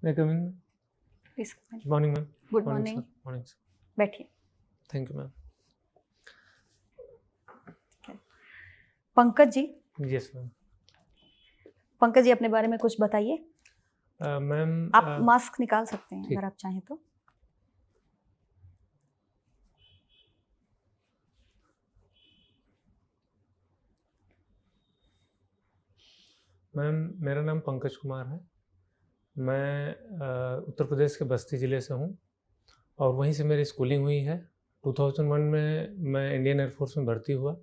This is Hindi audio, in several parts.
मैं come in. Please morning ma'am. Good morning, morning sir. बैठिए। Thank you ma'am. Pankaj ji, yes ma'am. Pankaj ji अपने बारे में कुछ बताइए। मैम आप मास्क निकाल सकते हैं अगर आप चाहें तो। मैम मेरा नाम पंकज कुमार है। मैं उत्तर प्रदेश के बस्ती ज़िले से हूँ और वहीं से मेरी स्कूलिंग हुई है। 2001 में मैं इंडियन एयरफोर्स में भर्ती हुआ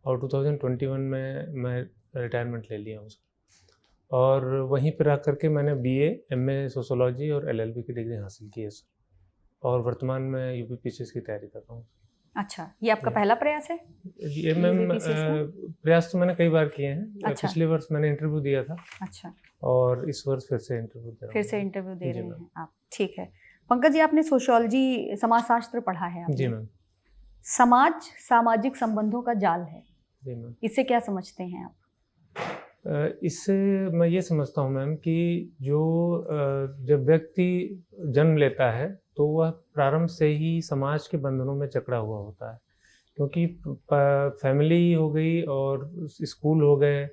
और 2021 में मैं रिटायरमेंट ले लिया हूँ सर। और वहीं पर रह करके मैंने बीए, एमए सोशियोलॉजी और एलएलबी की डिग्री हासिल की है सर। और वर्तमान में यूपीपीसीएस की तैयारी कर रहा हूँ। अच्छा, ये आपका पहला प्रयास है? ये मैम प्रयास तो मैंने कई बार किए हैं। अच्छा। पिछले वर्ष मैंने इंटरव्यू दिया था। अच्छा। और इस वर्ष फिर से इंटरव्यू दे रहा हूँ। फिर से इंटरव्यू दे रहे हैं आप, ठीक है। पंकज जी, आपने सोशियोलॉजी समाजशास्त्र पढ़ा है आपने? जी मैम। समाज सामाजिक संबंधों का जाल है, जी मैम। इससे क्या समझते हैं आप? इससे मैं ये समझता हूँ मैम कि जो जब व्यक्ति जन्म लेता है तो वह प्रारंभ से ही समाज के बंधनों में जकड़ा हुआ होता है, क्योंकि फैमिली हो गई और स्कूल हो गए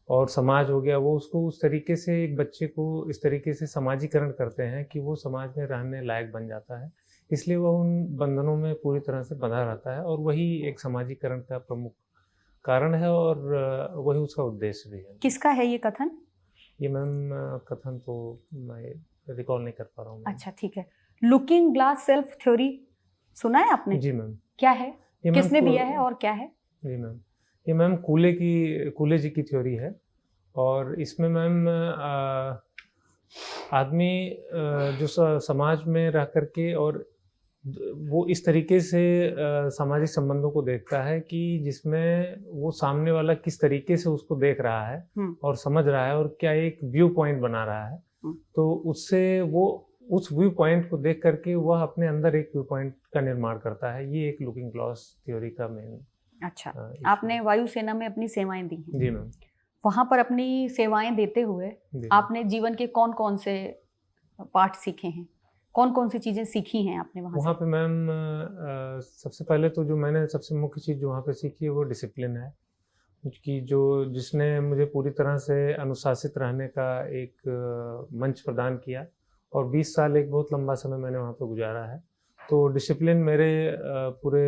और समाज हो गया, वो उसको उस तरीके से, एक बच्चे को इस तरीके से समाजीकरण करते हैं कि वो समाज में रहने लायक बन जाता है। इसलिए वह उन बंधनों में पूरी तरह से बंधा रहता है और वही एक समाजीकरण का प्रमुख कारण है और वही उसका उद्देश्य भी है। किसका है ये कथन? ये मैम कथन तो मैं रिकॉल नहीं कर पा रहा हूँ। अच्छा, ठीक है। लुकिंग ग्लास सेल्फ थ्योरी सुना है आपने? जी मैम। क्या है, किसने दिया है और क्या है? जी मैम, ये मैम कूले जी की थ्योरी है। और इसमें मैम आदमी जो समाज में रह करके और वो इस तरीके से सामाजिक संबंधों को देखता है कि जिसमें वो सामने वाला किस तरीके से उसको देख रहा है और समझ रहा है और क्या एक व्यू पॉइंट बना रहा है, तो उससे वो उस व्यू पॉइंट को देख करके वह अपने अंदर एक व्यू पॉइंट का निर्माण करता है। ये एक लुकिंग ग्लास थ्योरी का मेन। अच्छा, आपने वायुसेना में अपनी सेवाएं दी हैं। जी मैम। वहाँ पर अपनी सेवाएं देते हुए आपने जीवन के कौन कौन से पाठ सीखे हैं, कौन कौन सी चीज़ें सीखी हैं आपने वहाँ पे? मैम सबसे पहले तो जो मैंने सबसे मुख्य चीज़ जो वहाँ पे सीखी है वो डिसिप्लिन है, कि जिसने मुझे पूरी तरह से अनुशासित रहने का एक मंच प्रदान किया। और 20 साल एक बहुत लंबा समय मैंने वहाँ पे गुजारा है। तो डिसिप्लिन मेरे पूरे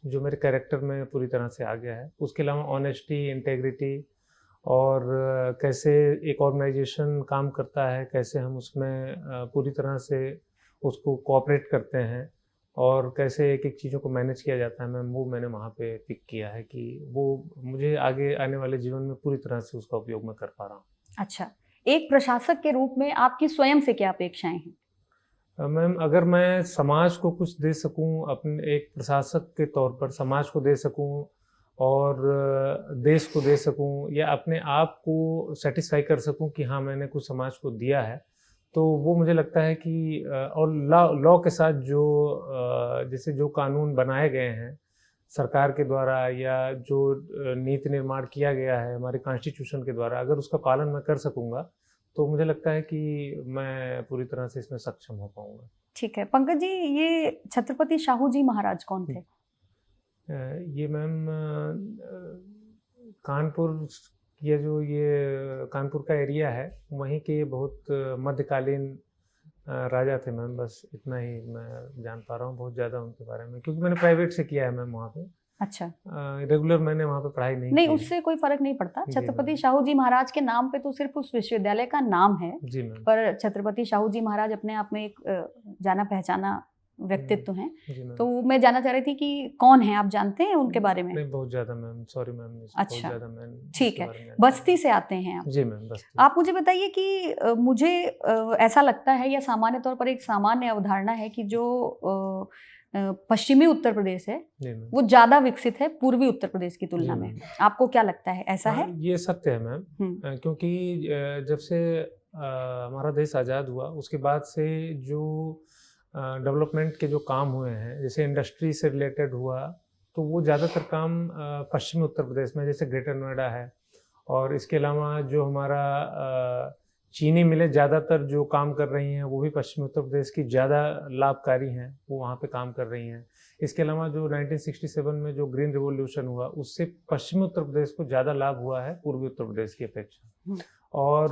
जो मेरे कैरेक्टर में पूरी तरह से आ गया है। उसके अलावा ऑनेस्टी, इंटेग्रिटी और कैसे एक ऑर्गेनाइजेशन काम करता है, कैसे हम उसमें पूरी तरह से उसको कोऑपरेट करते हैं और कैसे एक एक चीज़ों को मैनेज किया जाता है मैम, वो मैंने वहाँ पे पिक किया है कि वो मुझे आगे आने वाले जीवन में पूरी तरह से उसका उपयोग मैं कर पा रहा हूँ। अच्छा, एक प्रशासक के रूप में आपकी स्वयं से क्या अपेक्षाएं हैं? मैम अगर मैं समाज को कुछ दे सकूं, अपने एक प्रशासक के तौर पर समाज को दे सकूं और देश को दे सकूं या अपने आप को सेटिस्फाई कर सकूं कि हाँ मैंने कुछ समाज को दिया है, तो वो मुझे लगता है कि और लॉ के साथ जो जैसे जो कानून बनाए गए हैं सरकार के द्वारा या जो नीति निर्माण किया गया है हमारे कॉन्स्टिट्यूशन के द्वारा, अगर उसका पालन मैं कर सकूंगा तो मुझे लगता है कि मैं पूरी तरह से इसमें सक्षम हो पाऊंगा। ठीक है। पंकज जी, ये छत्रपति शाहू जी महाराज कौन थे? ये मैम कानपुर, ये जो ये कानपुर का एरिया है वहीं के बहुत मध्यकालीन राजा थे मैम। बस इतना ही मैं जान पा रहा हूँ बहुत ज़्यादा उनके बारे में, क्योंकि मैंने प्राइवेट से किया है मैम वहाँ पे। अच्छा। रेगुलर मैंने वहाँ पे पढ़ाई नहीं की। उससे कोई फर्क नहीं पड़ता। छत्रपति शाहू जी महाराज के नाम पे तो सिर्फ उस विश्वविद्यालय का नाम है। जी मैम। पर छत्रपति शाहू जी महाराज अपने आप में एक जाना पहचाना व्यक्तित्व हैं। तो मैं जानना चाह रही थी कि कौन है, आप जानते हैं उनके बारे में? नहीं, बहुत ज़्यादा मैम, सॉरी मैम। अच्छा, ठीक है। बस्ती से आते हैं आप? जी मैम, बस्ती। आप मुझे बताइए कि मुझे ऐसा लगता है या सामान्य तौर पर एक सामान्य अवधारणा है कि जो पश्चिमी उत्तर प्रदेश है वो ज्यादा विकसित है पूर्वी उत्तर प्रदेश की तुलना में। आपको क्या लगता है, ऐसा है? ये सत्य है मैम, क्योंकि जब से हमारा देश आज़ाद हुआ उसके बाद से जो डेवलपमेंट के जो काम हुए हैं, जैसे इंडस्ट्री से रिलेटेड हुआ, तो वो ज़्यादातर काम पश्चिमी उत्तर प्रदेश में, जैसे ग्रेटर नोएडा है और इसके अलावा जो हमारा चीनी मिलें ज़्यादातर जो काम कर रही हैं वो भी पश्चिमी उत्तर प्रदेश की ज़्यादा लाभकारी हैं, वो वहाँ पे काम कर रही हैं। इसके अलावा जो 1967 में जो ग्रीन रिवॉल्यूशन हुआ उससे पश्चिमी उत्तर प्रदेश को ज़्यादा लाभ हुआ है पूर्वी उत्तर प्रदेश की अपेक्षा। और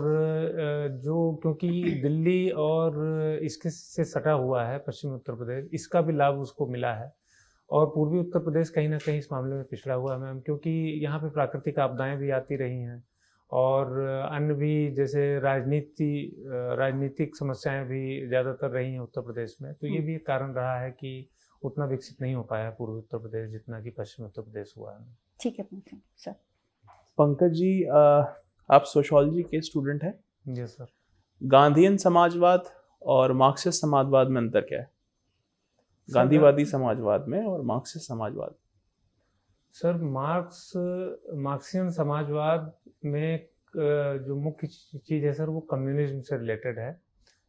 जो क्योंकि दिल्ली और इसके से सटा हुआ है पश्चिमी उत्तर प्रदेश, इसका भी लाभ उसको मिला है। और पूर्वी उत्तर प्रदेश कहीं ना कहीं इस मामले में पिछड़ा हुआ है मैम, क्योंकि यहाँ पे प्राकृतिक आपदाएं भी आती रही हैं और अन्य भी जैसे राजनीतिक समस्याएं भी ज़्यादातर रही हैं उत्तर प्रदेश में। तो ये भी एक कारण रहा है कि उतना विकसित नहीं हो पाया पूर्वी उत्तर प्रदेश जितना कि पश्चिमी उत्तर प्रदेश हुआ है। ठीक है सर। पंकज जी, आप सोशियोलॉजी के स्टूडेंट हैं। जी सर। गांधीयन समाजवाद और मार्क्सिस्ट समाजवाद में अंतर क्या है? गांधीवादी समाजवाद में और मार्क्सिस्ट समाजवाद। सर मार्क्सियन समाजवाद में जो मुख्य चीज़ है सर वो कम्युनिज्म से रिलेटेड है,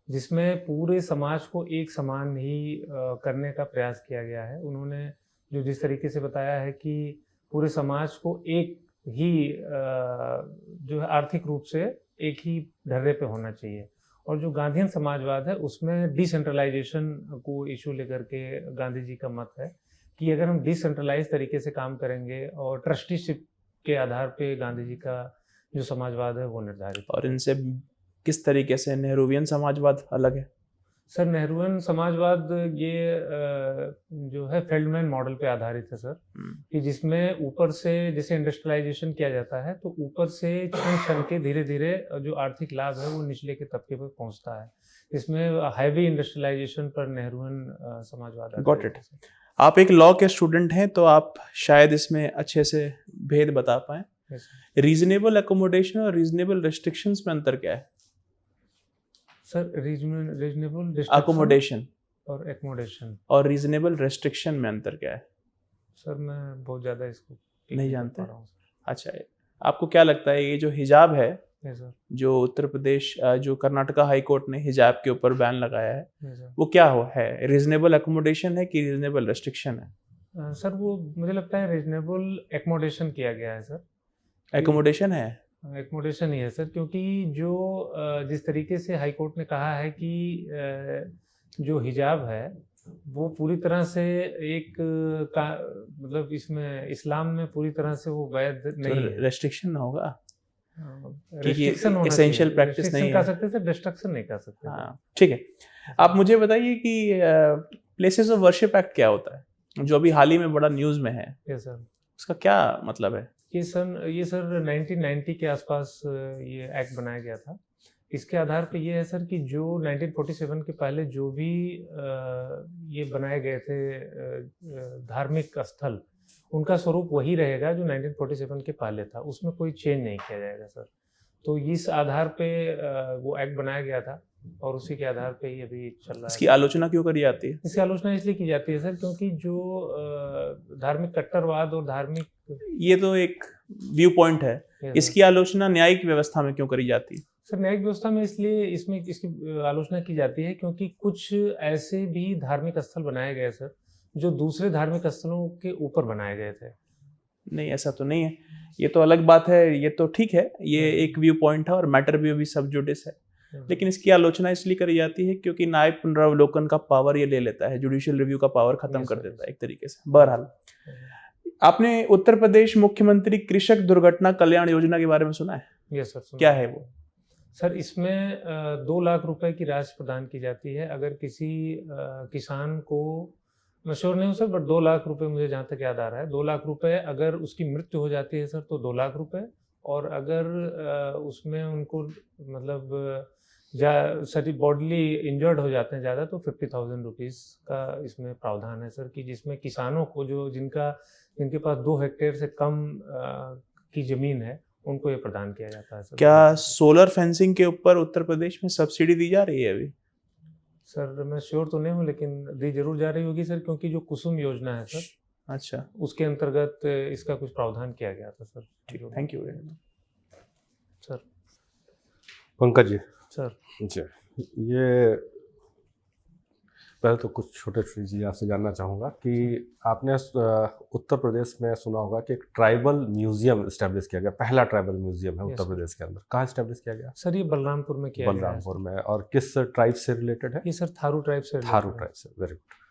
जिसमें पूरे समाज को एक समान ही करने का प्रयास किया गया है। उन्होंने जो जिस तरीके से बताया है कि पूरे समाज को एक ही जो है आर्थिक रूप से एक ही ढर्रे पे होना चाहिए। और जो गांधीयन समाजवाद है उसमें डिसेंट्रलाइजेशन को इशू लेकर के गांधी जी का मत है कि अगर हम डिसेंट्रलाइज तरीके से काम करेंगे और ट्रस्टीशिप के आधार पे गांधी जी का जो समाजवाद है वो निर्धारित। और इनसे किस तरीके से नेहरूवियन समाजवाद अलग है? सर नेहरूवियन समाजवाद ये जो है फेल्डमैन मॉडल पे आधारित है सर, कि जिसमें ऊपर से जैसे इंडस्ट्रियलाइजेशन किया जाता है तो ऊपर से क्षण के धीरे धीरे जो आर्थिक लाभ है वो निचले के तबके पर पहुंचता है। इसमें हैवी इंडस्ट्रियलाइजेशन पर नेहरूवियन समाजवाद। Got it. आप एक लॉ के स्टूडेंट हैं तो आप शायद इसमें अच्छे से भेद बता पाएं। रीजनेबल अकोमोडेशन और रीजनेबल रेस्ट्रिक्शंस में अंतर क्या है? सर रीजनेबल अकोमोडेशन और एकोमोडेशन और रीजनेबल रेस्ट्रिक्शन में अंतर क्या है? सर मैं बहुत ज़्यादा इसको नहीं जानते। अच्छा, आपको क्या लगता है ये जो हिजाब है, जो उत्तर प्रदेश जो कर्नाटका हाई कोर्ट ने हिजाब के ऊपर बैन लगाया है, वो क्या है? रीजनेबल अकोमोडेशन है कि रीजनेबल रेस्ट्रिक्शन है? सर वो मुझे लगता है रीजनेबल एकोमोडेशन किया गया है सर। एकोमोडेशन है, एकोमोडेशन ही है सर, क्योंकि जो जिस तरीके से हाई कोर्ट ने कहा है कि जो हिजाब है वो पूरी तरह से एक मतलब इसमें इस्लाम में पूरी तरह से वो वैध नहीं है। रेस्ट्रिक्शन ना होगा, रेस्ट्रिक्शन होना एसेंशियल प्रैक्टिस नहीं कह सकते सर, डिस्ट्रक्शन नहीं कह सकते। हाँ ठीक है। आप मुझे बताइए कि प्लेसेस ऑफ वर्शिप एक्ट क्या होता है, जो अभी हाल ही में बड़ा न्यूज़ में है? Yes sir. उसका क्या मतलब है? ये सर 1990 के आसपास ये एक्ट बनाया गया था। इसके आधार पे ये है सर कि जो 1947 के पहले जो भी ये बनाए गए थे धार्मिक स्थल, उनका स्वरूप वही रहेगा जो 1947 के पहले था, उसमें कोई चेंज नहीं किया जाएगा सर। तो इस आधार पे वो एक्ट बनाया गया था और उसी के आधार पे ही अभी चल रहा है। इसकी आलोचना क्यों करी जाती है? इसकी आलोचना इसलिए की जाती है सर क्योंकि जो धार्मिक कट्टरवाद और धार्मिक, ये तो एक व्यू पॉइंट है, इसकी आलोचना न्यायिक व्यवस्था में क्यों करी जाती है? सर न्यायिक व्यवस्था में इसलिए इसमें इसकी आलोचना की जाती है क्योंकि कुछ ऐसे भी धार्मिक स्थल बनाए गए सर जो दूसरे धार्मिक स्थलों के ऊपर बनाए गए थे। नहीं, ऐसा तो नहीं है, ये तो अलग बात है, ये तो ठीक है, ये एक व्यू पॉइंट है और मैटर भी सब जुडिस है। लेकिन इसकी आलोचना इसलिए करी जाती है क्योंकि न्यायिक पुनरावलोकन का पावर ये ले लेता है, जुडिशियल रिव्यू का पावर खत्म कर देता है एक तरीके से। बहरहाल, आपने उत्तर प्रदेश मुख्यमंत्री कृषक दुर्घटना कल्याण योजना के बारे में सुना है? Yes sir. क्या है वो? सर इसमें 2 लाख रुपए की राशि प्रदान की जाती है अगर किसी किसान को, मैं श्योर नहीं हूँ सर, बट 2 लाख रुपए मुझे जहाँ तक याद आ रहा है, 2 लाख रुपए अगर उसकी मृत्यु हो जाती है सर तो 2 लाख रुपए, और अगर उसमें उनको मतलब सर बॉडली इंजर्ड हो जाते हैं ज़्यादा तो 50,000 रुपीज़ का इसमें प्रावधान है सर, कि जिसमें किसानों को जो जिनके पास 2 हेक्टेयर से कम की ज़मीन है उनको ये प्रदान किया जाता है सर। क्या सोलर फेंसिंग के ऊपर उत्तर प्रदेश में सब्सिडी दी जा रही है अभी? सर मैं श्योर तो नहीं हूँ लेकिन दी जरूर जा रही होगी सर, क्योंकि जो कुसुम योजना है सर, अच्छा, उसके अंतर्गत इसका कुछ प्रावधान किया गया था सर। ठीक, thank you sir. Pankaj ji sir, जी, ये पहले तो कुछ छोटे छोटी चीज़ें आपसे जानना चाहूँगा कि आपने उत्तर प्रदेश में सुना होगा कि एक ट्राइबल म्यूजियम इस्टेब्लिश किया गया, पहला ट्राइबल म्यूजियम है उत्तर प्रदेश के अंदर। कहाँ इस्टेब्लिश किया गया? सर ये बलरामपुर में किया गया है। बलरामपुर में। और किस ट्राइब से रिलेटेड है? ये सर थारू ट्राइब से। थारू ट्राइब से, वेरी गुड।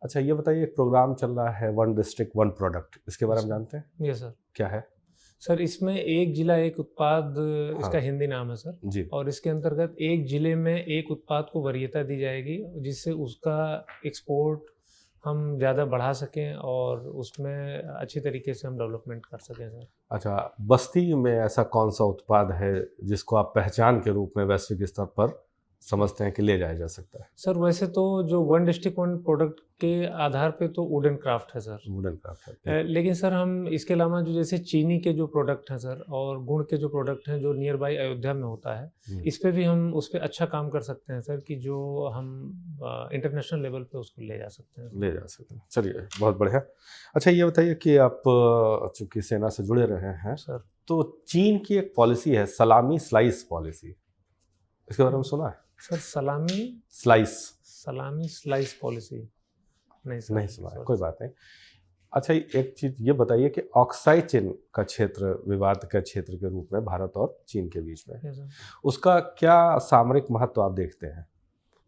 अच्छा ये बताइए, एक प्रोग्राम चल रहा है वन डिस्ट्रिक्ट वन प्रोडक्ट, इसके बारे में जानते हैं? ये सर क्या है? सर इसमें एक जिला एक उत्पाद, इसका हिंदी नाम है सर जी। और इसके अंतर्गत एक जिले में एक उत्पाद को वरीयता दी जाएगी जिससे उसका एक्सपोर्ट हम ज़्यादा बढ़ा सकें और उसमें अच्छी तरीके से हम डेवलपमेंट कर सकें सर। अच्छा, बस्ती में ऐसा कौन सा उत्पाद है जिसको आप पहचान के रूप में वैश्विक स्तर पर समझते हैं कि ले जाया जा सकता है? सर वैसे तो जो वन डिस्ट्रिक्ट वन प्रोडक्ट के आधार पे तो वुडन क्राफ्ट है सर। वुडन क्राफ्ट है। लेकिन सर हम इसके अलावा जो जैसे चीनी के जो प्रोडक्ट हैं सर और गुड़ के जो प्रोडक्ट हैं जो नियर बाई अयोध्या में होता है, इस पे भी हम उस पर अच्छा काम कर सकते हैं सर कि जो हम इंटरनेशनल लेवल पे उसको ले जा सकते हैं। चलिए बहुत बढ़िया। अच्छा ये बताइए कि आप चूँकि सेना से जुड़े रहे हैं सर, तो चीन की एक पॉलिसी है सलामी स्लाइस पॉलिसी, इसके बारे में सुना है? सर सलामी स्लाइस पॉलिसी नहीं सुना है, कोई बात नहीं। अच्छा एक चीज़ ये बताइए कि ऑक्साई चीन का क्षेत्र विवाद का क्षेत्र के रूप में भारत और चीन के बीच में, उसका क्या सामरिक महत्व आप देखते हैं?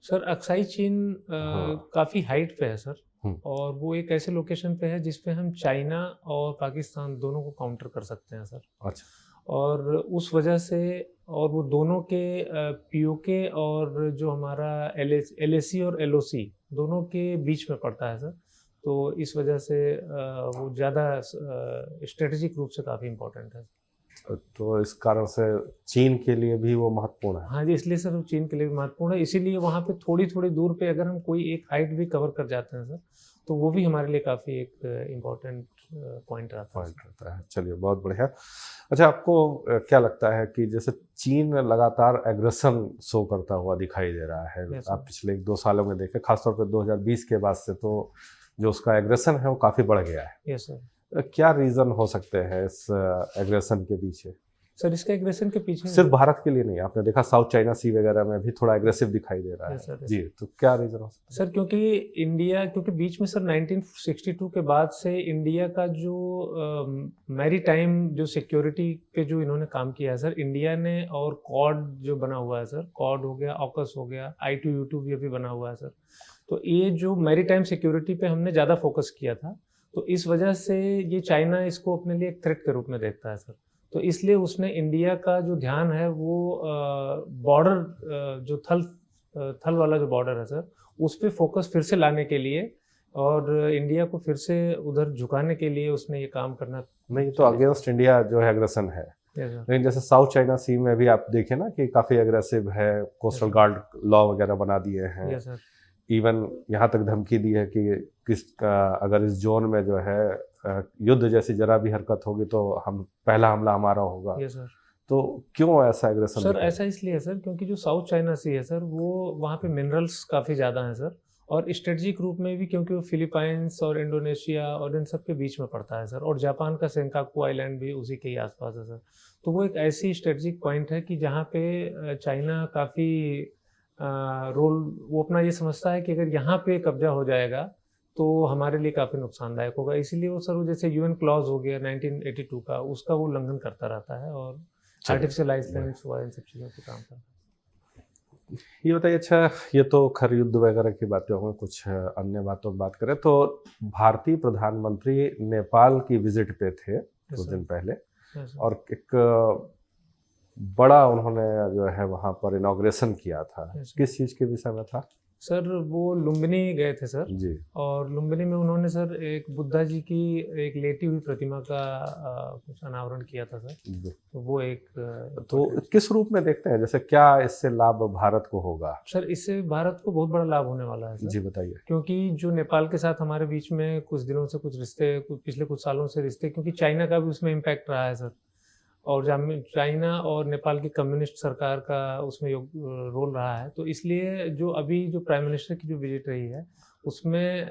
सर अक्साई चीन काफ़ी हाइट पे है सर और वो एक ऐसे लोकेशन पे है जिसपे हम चाइना और पाकिस्तान दोनों को काउंटर कर सकते हैं सर। अच्छा। और उस वजह से और वो दोनों के पीओके और जो हमारा एलएसी और एलओसी दोनों के बीच में पड़ता है सर, तो इस वजह से वो ज़्यादा स्ट्रेटेजिक रूप से काफ़ी इम्पोर्टेंट है। तो इस कारण से चीन के लिए भी वो महत्वपूर्ण है? हाँ जी, इसलिए सर वो चीन के लिए भी महत्वपूर्ण है। इसीलिए वहाँ पे थोड़ी थोड़ी दूर पे अगर हम कोई एक हाइट भी कवर कर जाते हैं सर तो वो भी हमारे लिए काफ़ी एक इम्पोर्टेंट पॉइंट रहता है। चलिए बहुत बढ़िया। अच्छा आपको क्या लगता है कि जैसे चीन लगातार एग्रेशन शो करता हुआ दिखाई दे रहा है, आप पिछले 1-2 सालों में देखें, खासतौर पर 2020 के बाद से तो जो उसका एग्रेशन है वो काफ़ी बढ़ गया है। Yes sir. क्या रीज़न हो सकते हैं इस एग्रेशन के पीछे? सर इसके एग्रेशन के पीछे सिर्फ भारत के लिए नहीं, आपने देखा साउथ चाइना सी वगैरह में भी थोड़ा एग्रेसिव दिखाई दे रहा है। जी, तो क्या रीज़न हो सकता है? सर क्योंकि बीच में सर 1962 के बाद से इंडिया का जो मैरीटाइम जो सिक्योरिटी पे जो इन्होंने काम किया है सर, इंडिया ने, और कॉड जो बना हुआ है सर, कॉड हो गया, ऑकस हो गया, I2U2 ये भी बना हुआ है सर, तो ये जो मैरीटाइम सिक्योरिटी पे हमने ज़्यादा फोकस किया था, तो इस वजह से ये चाइना इसको अपने लिए एक थ्रेट के रूप में देखता है सर, तो इसलिए उसने इंडिया का जो ध्यान है वो बॉर्डर जो थल वाला जो बॉर्डर है सर उस पर फोकस फिर से लाने के लिए और इंडिया को फिर से उधर झुकाने के लिए उसने ये काम करना। नहीं तो अगेंस्ट इंडिया जो है एग्रेशन है, लेकिन जैसे साउथ चाइना सी में भी आप देखें ना कि काफ़ी एग्रेसिव है, कोस्टल गार्ड लॉ वगैरह बना दिए हैं, इवन यहाँ तक धमकी दी है कि अगर इस जोन में जो है युद्ध जैसी जरा भी हरकत होगी तो पहला हमला हमारा होगा। Yes sir. तो क्यों ऐसा एग्रेशन? सर ऐसा इसलिए है सर क्योंकि जो साउथ चाइना सी है सर वो वहाँ पे मिनरल्स काफ़ी ज़्यादा हैं सर, और स्ट्रेटजिक रूप में भी क्योंकि वो फिलीपाइंस और इंडोनेशिया और इन सब के बीच में पड़ता है सर, और जापान का सेंकाकू आइलैंड भी उसी के ही आसपास है सर, तो वो एक ऐसी स्ट्रेटजिक पॉइंट है कि जहाँ पे चाइना काफ़ी रोल वो अपना ये समझता है कि अगर यहाँ पे कब्जा हो जाएगा तो हमारे लिए काफ़ी नुकसानदायक होगा, इसीलिए वो सर जैसे यूएन क्लॉज हो गया 1982 का, उसका वो उल्लंघन करता रहता है और आर्टिफिशियल आइसलैंड्स हुआ, इन सब चीज़ों पे काम करता है। ये बताइए, अच्छा ये तो खैर युद्ध वगैरह की बातें होंगी, कुछ अन्य बातों की बात करें तो भारतीय प्रधानमंत्री नेपाल की विजिट पे थे कुछ दिन पहले, और एक बड़ा उन्होंने जो है वहाँ पर इनॉग्रेशन किया था, किस चीज़ के विषय में था? सर वो लुम्बिनी गए थे सर जी, और लुम्बिनी में उन्होंने सर एक बुद्धा जी की एक लेटी हुई प्रतिमा का कुछ अनावरण किया था सर, तो वो एक तो किस रूप में देखते हैं, जैसे क्या इससे लाभ भारत को होगा? सर इससे भारत को बहुत बड़ा लाभ होने वाला है सर। जी बताइए। क्योंकि जो नेपाल के साथ हमारे बीच में कुछ दिनों से कुछ रिश्ते, पिछले कुछ सालों से रिश्ते, क्योंकि चाइना का भी उसमें इम्पैक्ट रहा है सर, और चाइना और नेपाल की कम्युनिस्ट सरकार का उसमें रोल रहा है, तो इसलिए जो अभी जो प्राइम मिनिस्टर की जो विजिट रही है उसमें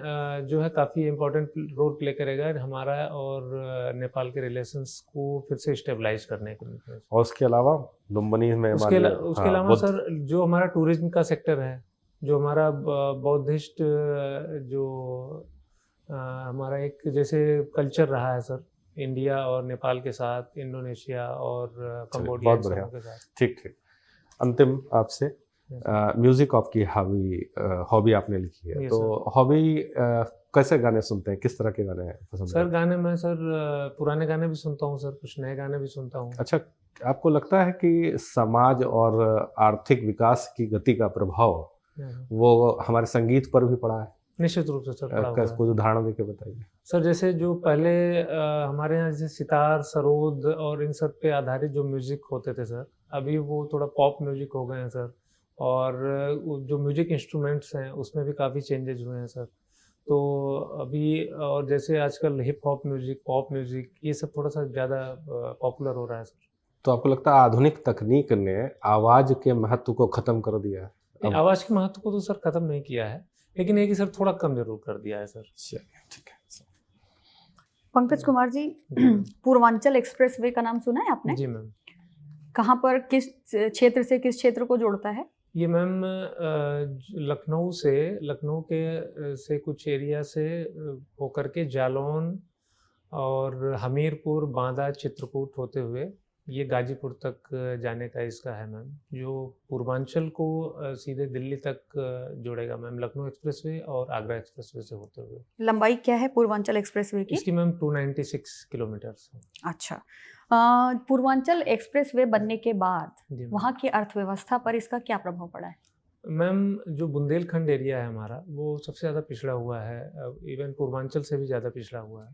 जो है काफ़ी इम्पोर्टेंट रोल प्ले करेगा हमारा और नेपाल के रिलेशंस को फिर से स्टेबलाइज करने के लिए। और उसके अलावा लुम्बिनी में उसके अलावा सर जो हमारा टूरिज्म का सेक्टर है, जो हमारा बौद्धिस्ट जो हमारा एक जैसे कल्चर रहा है सर, इंडिया और नेपाल के साथ, इंडोनेशिया और कंबोडिया के साथ। ठीक ठीक। अंतिम आपसे, म्यूजिक आपकी हॉबी आपने लिखी है, तो हॉबी कैसे गाने सुनते हैं, किस तरह के गाने पसंद सर? गाने में सर पुराने गाने भी सुनता हूँ सर, कुछ नए गाने भी सुनता हूँ। अच्छा, आपको लगता है कि समाज और आर्थिक विकास की गति का प्रभाव वो हमारे संगीत पर भी पड़ा है? निश्चित रूप से सर पड़ा हुआ है। कुछ उदाहरण देके बताइए सर। जैसे जो पहले हमारे यहाँ जैसे सितार, सरोद और इन सब पे आधारित जो म्यूजिक होते थे सर, अभी वो थोड़ा पॉप म्यूजिक हो गए हैं सर। और जो म्यूजिक इंस्ट्रूमेंट्स हैं उसमें भी काफ़ी चेंजेस हुए हैं सर। तो अभी और जैसे आजकल hip hop music, pop music, ये सब थोड़ा सा ज़्यादा पॉपुलर हो रहा है सर। तो आपको लगता है आधुनिक तकनीक ने आवाज़ के महत्व को ख़त्म कर दिया है? आवाज़ के महत्व को तो सर ख़त्म नहीं किया है, लेकिन एक ही सर थोड़ा कम जरूर कर दिया है सर। ठीक है। पंकज कुमार जी, पूर्वांचल एक्सप्रेसवे का नाम सुना है आपने? जी मैम। कहाँ पर, किस क्षेत्र से किस क्षेत्र को जोड़ता है? ये मैम लखनऊ से कुछ एरिया से होकर के जालौन और हमीरपुर, बांदा, चित्रकूट होते हुए ये गाजीपुर तक जाने का इसका है मैम, जो पूर्वांचल को सीधे दिल्ली तक जोड़ेगा मैम, लखनऊ एक्सप्रेसवे और आगरा एक्सप्रेसवे से होते हुए। लंबाई क्या है पूर्वांचल एक्सप्रेसवे की? इसकी मैम 296 किलोमीटर। अच्छा, पूर्वांचल एक्सप्रेसवे बनने के बाद वहाँ की अर्थव्यवस्था पर इसका क्या प्रभाव पड़ा है? मैम, जो बुंदेलखंड एरिया है हमारा, वो सबसे ज़्यादा पिछड़ा हुआ है, इवन पूर्वांचल से भी ज़्यादा पिछड़ा हुआ है।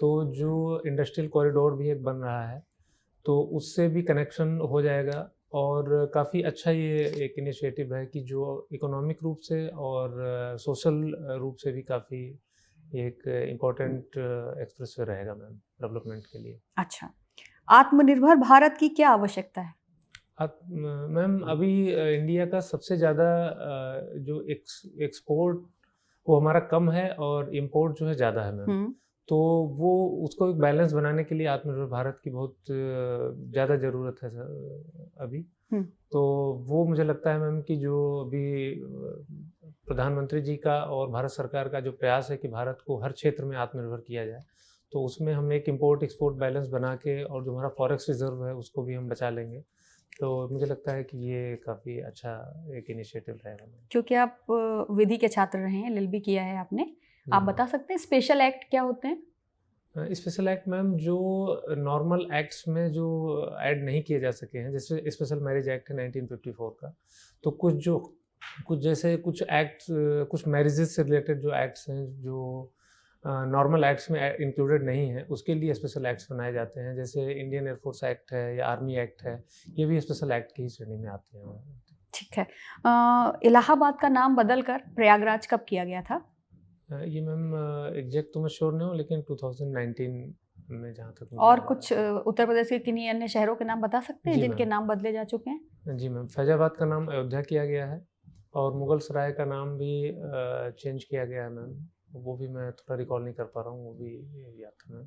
तो जो इंडस्ट्रियल कॉरिडोर भी एक बन रहा है, तो उससे भी कनेक्शन हो जाएगा। और काफ़ी अच्छा ये एक इनिशिएटिव है कि जो इकोनॉमिक रूप से और सोशल रूप से भी काफ़ी एक इम्पोर्टेंट एक्सप्रेसवे रहेगा मैम डेवलपमेंट के लिए। अच्छा, आत्मनिर्भर भारत की क्या आवश्यकता है? मैम, अभी इंडिया का सबसे ज़्यादा जो एक्सपोर्ट वो हमारा कम है और इम्पोर्ट जो है ज़्यादा है मैम। तो वो उसको एक बैलेंस बनाने के लिए आत्मनिर्भर भारत की बहुत ज़्यादा ज़रूरत है सर अभी। तो वो मुझे लगता है मैम कि जो अभी प्रधानमंत्री जी का और भारत सरकार का जो प्रयास है कि भारत को हर क्षेत्र में आत्मनिर्भर किया जाए, तो उसमें हम एक इम्पोर्ट एक्सपोर्ट बैलेंस बना के और जो हमारा फॉरेक्स रिजर्व है उसको भी हम बचा लेंगे। तो मुझे लगता है कि ये काफ़ी अच्छा एक इनिशिएटिव रहेगा। क्योंकि आप विधि के छात्र रहे हैं, LLB किया है आपने, आप बता सकते हैं स्पेशल एक्ट क्या होते हैं? स्पेशल एक्ट मैम, जो नॉर्मल एक्ट्स में जो ऐड नहीं किए जा सके हैं, जैसे स्पेशल मैरिज एक्ट है 1954 का, तो कुछ एक्ट्स, कुछ मैरिजेस से रिलेटेड जो एक्ट्स हैं जो नॉर्मल एक्ट्स में इंक्लूडेड नहीं है, उसके लिए स्पेशल एक्ट्स बनाए जाते हैं। जैसे इंडियन एयरफोर्स एक्ट है या आर्मी एक्ट है, ये भी स्पेशल एक्ट की ही श्रेणी में आते हैं। ठीक है। इलाहाबाद का नाम बदलकर प्रयागराज कब किया गया था? ये मैम एग्जैक्ट तो मैं श्योर नहीं हूँ, लेकिन 2019 में जहाँ तक। और कुछ उत्तर प्रदेश के किन्हीं अन्य शहरों के नाम बता सकते हैं जिनके नाम बदले जा चुके हैं? जी मैम, फैजाबाद का नाम अयोध्या किया गया है और मुगल सराय का नाम भी चेंज किया गया है मैम। वो भी मैं थोड़ा रिकॉल नहीं कर पा रहा हूँ, वो भी याद था मैम।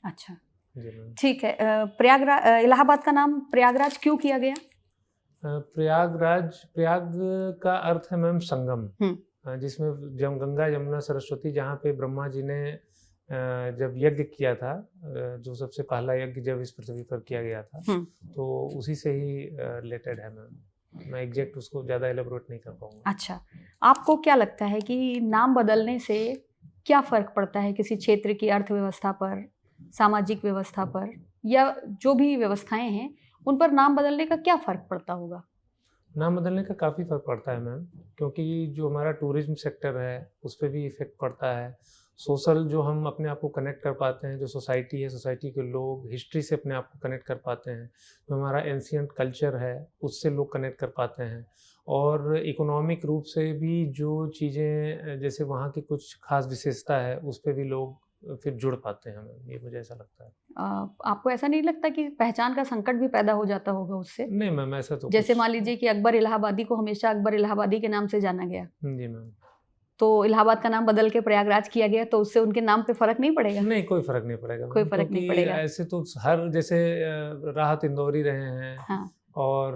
अच्छा जी मैम। ठीक है। इलाहाबाद का नाम प्रयागराज क्यों किया गया? प्रयाग का अर्थ है मैम संगम, जिसमें गंगा, यमुना, सरस्वती, जहाँ पे ब्रह्मा जी ने जब यज्ञ किया था, जो सबसे पहला यज्ञ जब इस पृथ्वी पर किया गया था, तो उसी से ही रिलेटेड है मैम। मैं एग्जैक्ट उसको ज़्यादा एलेबोरेट नहीं कर पाऊंगा। अच्छा, आपको क्या लगता है कि नाम बदलने से क्या फ़र्क पड़ता है किसी क्षेत्र की अर्थव्यवस्था पर, सामाजिक व्यवस्था पर, या जो भी व्यवस्थाएं हैं उन पर नाम बदलने का क्या फ़र्क पड़ता होगा? नाम बदलने का काफ़ी फ़र्क पड़ता है मैम, क्योंकि जो हमारा टूरिज्म सेक्टर है उस पर भी इफ़ेक्ट पड़ता है। सोशल जो हम अपने आप को कनेक्ट कर पाते हैं, जो सोसाइटी है, सोसाइटी के लोग हिस्ट्री से अपने आप को कनेक्ट कर पाते हैं, जो हमारा एंशिएंट कल्चर है उससे लोग कनेक्ट कर पाते हैं। और इकोनॉमिक रूप से भी जो चीज़ें, जैसे वहाँ की कुछ खास विशेषता है, उस पर भी लोग फिर जुड़ पाते हैं मैम, ये मुझे ऐसा लगता है। आपको ऐसा नहीं लगता कि पहचान का संकट भी पैदा हो जाता होगा उससे? नहीं मैम, ऐसा तो जैसे मान लीजिए कि अकबर इलाहाबादी को हमेशा अकबर इलाहाबादी के नाम से जाना गया। जी मैम। तो इलाहाबाद का नाम बदल के प्रयागराज किया गया, तो उससे उनके नाम पे फर्क नहीं पड़ेगा? नहीं, कोई फर्क नहीं पड़ेगा। कोई फर्क नहीं पड़ेगा। ऐसे तो हर, जैसे राहत इंदौरी रहे हैं, हाँ। और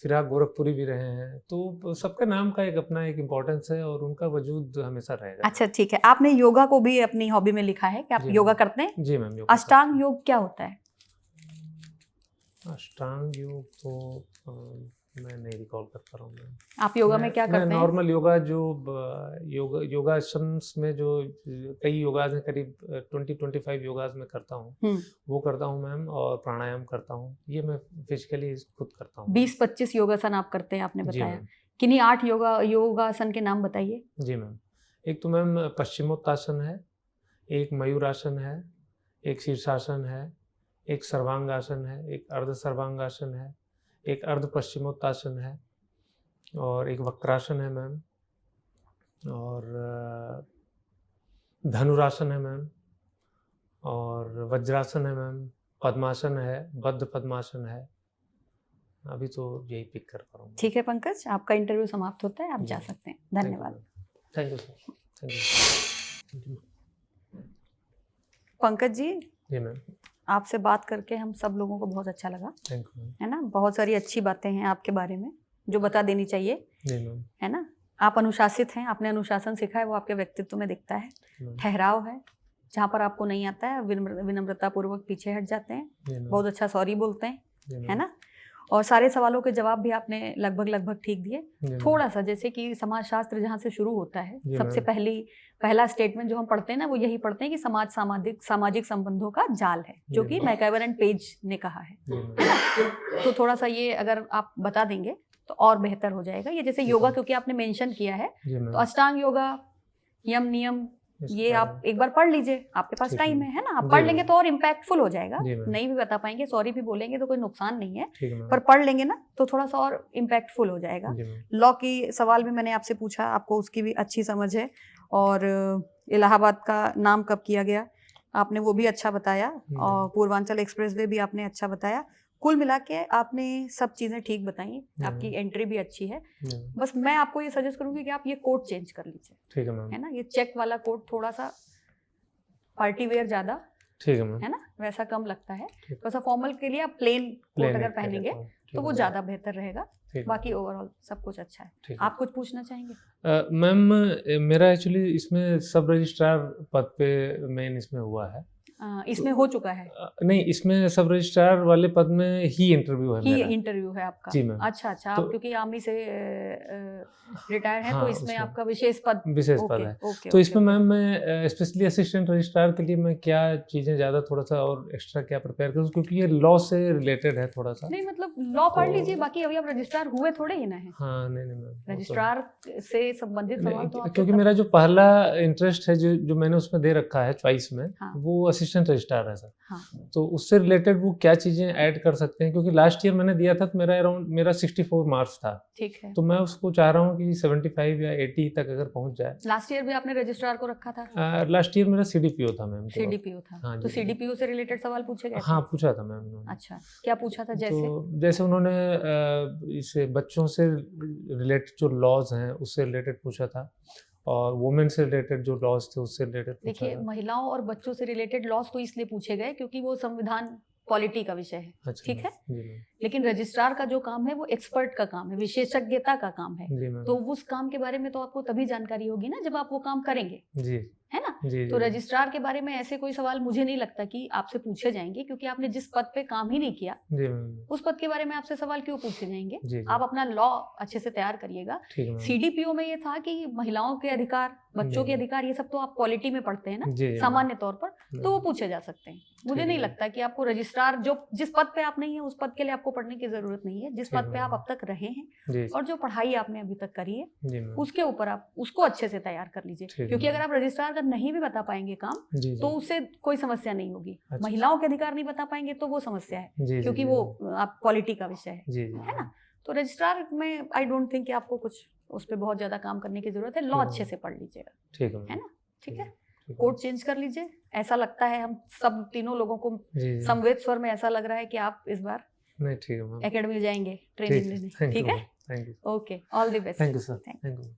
फिराक गोरखपुरी भी रहे हैं, तो सबके नाम का एक अपना एक इम्पोर्टेंस है और उनका वजूद हमेशा रहेगा। अच्छा ठीक है, आपने योगा को भी अपनी हॉबी में लिखा है कि आप योगा करते हैं? जी मैम। अष्टांग योग क्या होता है? अष्टांग योग तो मैं नहीं रिकॉल कर पा रहा हूँ मैम। आप योगा में क्या करते हैं? नॉर्मल योगा जो योगासन्स में जो कई योगास हैं, करीब 20-25 योगास में करता हूँ, वो करता हूँ मैम, और प्राणायाम करता हूँ, ये मैं फिजिकली खुद करता हूँ। 20-25 योगासन आप करते हैं आपने बताया, किन्हीं 8 योगासन के नाम बताइए। जी मैम। एक तो मैम पश्चिमोत्तासन है, एक मयूरासन है, एक शीर्षासन है, एक सर्वांगासन है, एक अर्ध सर्वांगासन है, एक अर्ध पश्चिमोत्तासन है, और एक वक्रासन है मैम, और धनुरासन है मैम, और वज्रासन है मैम, पद्मासन है, बद्ध पद्मासन है। अभी तो यही पिक कर पा रहा हूँ। ठीक है पंकज, आपका इंटरव्यू समाप्त होता है, आप जा सकते हैं। धन्यवाद। Thank you sir. Thank you Pankaj ji. जी मैम। आपसे बात करके हम सब लोगों को बहुत अच्छा लगा। थैंक यू, है ना, बहुत सारी अच्छी बातें हैं आपके बारे में जो बता देनी चाहिए। जी मैम। है ना, आप अनुशासित हैं, आपने अनुशासन सीखा है, वो आपके व्यक्तित्व में दिखता है। ठहराव है, जहाँ पर आपको नहीं आता है विनम्रता पूर्वक पीछे हट जाते हैं, बहुत अच्छा सॉरी बोलते हैं, है ना, और सारे सवालों के जवाब भी आपने लगभग ठीक दिए। थोड़ा सा जैसे कि समाजशास्त्र जहाँ से शुरू होता है, सबसे पहला स्टेटमेंट जो हम पढ़ते हैं ना, वो यही पढ़ते हैं कि समाज सामाजिक संबंधों का जाल है, जो कि मैकइवर एंड पेज ने कहा है। तो थोड़ा सा ये अगर आप बता देंगे तो और बेहतर हो जाएगा। ये जैसे योगा, क्योंकि आपने मेंशन किया है, तो अष्टांग योगा, यम नियम, ये आप एक बार पढ़ लीजिए, आपके पास टाइम है ना, आप पढ़ लेंगे तो और इम्पैक्टफुल हो जाएगा। नहीं भी बता पाएंगे, सॉरी भी बोलेंगे तो कोई नुकसान नहीं है, पर पढ़ लेंगे ना तो थोड़ा सा और इम्पैक्टफुल हो जाएगा। लॉ की सवाल भी मैंने आपसे पूछा, आपको उसकी भी अच्छी समझ है, और इलाहाबाद का नाम कब किया गया आपने वो भी अच्छा बताया, और पूर्वांचल एक्सप्रेसवे भी आपने अच्छा बताया। कुल मिला के आपने सब चीज़ें ठीक बताई, आपकी एंट्री भी अच्छी है। बस मैं आपको ये सजेस्ट करूंगी कि आप ये कोट चेंज कर लीजिए। ठीक है मैम। है ना, ये चेक वाला कोट थोड़ा सा पार्टी वेयर ज़्यादा, ठीक है मैम, है ना, वैसा कम लगता है। थोड़ा सा फॉर्मल के लिए आप प्लेन कोट अगर पहनेंगे तो वो ज़्यादा बेहतर रहेगा। बाकी ओवरऑल सब कुछ अच्छा है। आप कुछ पूछना चाहेंगे? मैम, मेरा एक्चुअली इसमें सब रजिस्ट्रार पद पे मेन इसमें हुआ है। इसमें हो चुका है? नहीं, इसमें सब रजिस्ट्रार वाले पद में ही इंटरव्यू है। ही इंटरव्यू है आपका? जी मैम। अच्छा, आप क्योंकि आर्मी से रिटायर हैं, तो इसमें आपका विशेष पद है। तो इसमें मैम मैं स्पेशली असिस्टेंट रजिस्ट्रार के लिए मैं क्या चीज़ें ज़्यादा थोड़ा सा और एक्स्ट्रा क्या प्रिपेयर करूँ, क्योंकि ये लॉ से रिलेटेड है थोड़ा सा। नहीं मतलब लॉ पढ़ लीजिए, बाकी अभी आप रजिस्ट्रार हुए थोड़े ही ना है। हाँ, नहीं मैम, रजिस्ट्रार से संबंधित सवाल तो क्योंकि मेरा जो पहला इंटरेस्ट है जो मैंने उसमें दे रखा है चॉइस में, वो असिस्टेंट रजिस्ट्रार है सर। तो उससे रिलेटेड वो क्या चीजें ऐड कर सकते हैं, क्योंकि लास्ट ईयर मैंने दिया था तो मेरा 64 मार्क्स था। ठीक है, तो मैं उसको चाह रहा हूँ कि 75 या 80 तक अगर पहुंच जाए। लास्ट ईयर भी आपने रजिस्ट्रार को रखा था? लास्ट ईयर मेरा सीडीपीओ था मैम। सीडीपीओ था? हाँ, तो सीडीपीओ से रिलेटेड सवाल पूछे गए? हाँ, पूछा था मैम। अच्छा, क्या पूछा था? जैसे उन्होंने इसे बच्चों से रिलेटेड जो लॉज हैं उससे रिलेटेड पूछा था, और वुमेन से रिलेटेड जो लॉज थे उससे रिलेटेड। देखिए, महिलाओं और बच्चों से रिलेटेड लॉज तो इसलिए पूछे गए क्योंकि वो संविधान पॉलिटी का विषय है। अच्छा, ठीक है, लेकिन रजिस्ट्रार का जो काम है वो एक्सपर्ट का काम है, विशेषज्ञता का काम है। तो उस काम के बारे में तो आपको तभी जानकारी होगी ना जब आप वो काम करेंगे, है ना। तो रजिस्ट्रार के बारे में ऐसे कोई सवाल मुझे नहीं लगता कि आपसे पूछे जाएंगे, क्योंकि आपने जिस पद पे काम ही नहीं किया उस पद के बारे में आपसे सवाल क्यों पूछे जाएंगे। आप अपना लॉ अच्छे से तैयार करिएगा। सीडीपीओ में ये था कि महिलाओं के अधिकार, बच्चों के अधिकार, ये सब तो आप पॉलिटी में पढ़ते हैं ना सामान्य तौर पर, तो वो पूछे जा सकते हैं। मुझे नहीं लगता कि आपको रजिस्ट्रार जिस पद पे आप नहीं है उस पद के लिए आपको पढ़ने की जरूरत नहीं है। जिस पद पे आप अब तक रहे हैं और जो पढ़ाई आपने अभी तक करी है उसके ऊपर आप उसको अच्छे से तैयार कर लीजिए, क्योंकि अगर आप रजिस्ट्रार का नहीं भी बता पाएंगे काम तो उससे कोई समस्या नहीं होगी। महिलाओं के अधिकार नहीं बता पाएंगे तो वो समस्या है, क्योंकि वो आप पॉलिटी का विषय है ना। तो रजिस्ट्रार में आई डोंट थिंक कि आपको कुछ उस पर बहुत ज्यादा काम करने की जरूरत है। लॉ अच्छे से पढ़ लीजिएगा, है ना। ठीक है, कोड चेंज कर लीजिए। ऐसा लगता है हम सब तीनों लोगों को समवेत स्वर में ऐसा लग रहा है कि आप इस बार एकेडमी जाएंगे ट्रेनिंग लेने। ठीक है, okay, all the best. Thank you sir. Thank you.